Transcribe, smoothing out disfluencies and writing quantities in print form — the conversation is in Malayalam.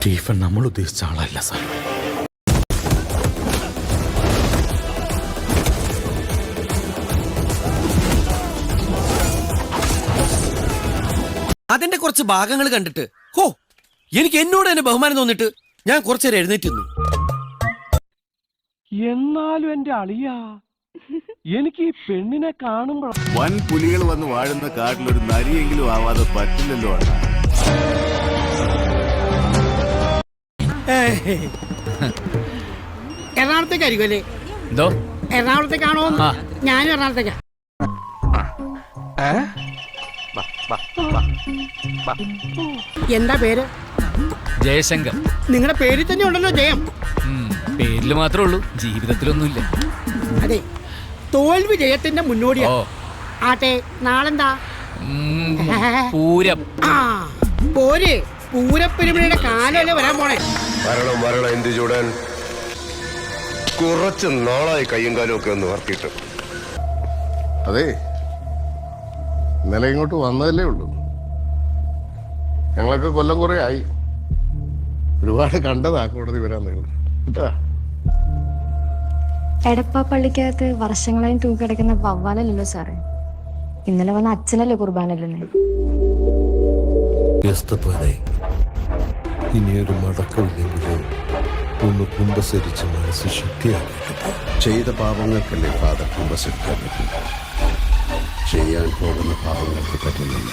സ്റ്റീഫൻ നമ്മൾ ഉദ്ദേശിച്ച ആളല്ല സാർ. അതിന്റെ കുറച്ച് ഭാഗങ്ങൾ കണ്ടിട്ട് ഹോ എനിക്ക് എന്നോട് തന്നെ ബഹുമാനം തോന്നിട്ട് ഞാൻ കുറച്ചേരം എഴുന്നേറ്റ് നിന്നു. എന്നാലും എന്റെ അളിയാ, എനിക്ക് ഈ പെണ്ണിനെ കാണുമ്പോൾ വൻ പുലികൾ വന്ന് വാഴുന്ന കാട്ടിലൊരു നരിയെങ്കിലും ആവാതെ പറ്റില്ലല്ലോ. എറണാകുളത്തേക്കായിരിക്കും അല്ലേ? എന്തോ എറണാകുളത്തേക്കാണോ? ഞാനും എറണാകുളത്തേക്കാ. എന്താ പേര്? ജയശങ്കർ. നിങ്ങളുടെ പേരിൽ തന്നെ ഉണ്ടല്ലോ ജയം. പേരില് മാത്രമേ ഉള്ളൂ, ജീവിതത്തിലൊന്നുമില്ല. അതെ, തോൽവി ജയത്തിന്റെ മുന്നോടിയാ. ഓ ആട്ടെ, നാളെന്താ? പൂരം. ആ പോര്, പൂരപ്പെരുമണിയുടെ കാലല്ലേ വരാൻ പോണേ. വരണം എന്ത് ചൂടാൻ. കുറച്ച് നാളായി കയ്യും കാലും ഒക്കെ ഒന്ന് വർത്തിയിട്ട്. അതെ, ഇന്നലെ ഇങ്ങോട്ട് വന്നതല്ലേ ഉള്ളൂ. ഞങ്ങളൊക്കെ കൊല്ലം കുറെ ആയി, ഒരുപാട് കണ്ടതാ കോടതി വരാൻ നിങ്ങൾ കേട്ടാ. എടപ്പാ പള്ളിക്കകത്ത് വർഷങ്ങളായി തൂക്കിടക്കുന്ന വവ്വാലല്ലോ സാറേ. ഇന്നലെ വന്ന അച്ഛനല്ലേ കുർബാനല്ലേ. ഇനിയൊരു മടക്കമില്ലെങ്കിലോ ഒന്ന് കുമ്പസരിച്ച് മനസ്സ് ശുദ്ധിയാക്കിയിട്ട് ചെയ്ത പാപങ്ങൾക്കല്ലേ ഫാദർ കുമ്പസരിക്കാൻ പറ്റും. ചെയ്യാൻ പോകുന്ന പാപങ്ങൾക്ക് പറ്റുന്നില്ല.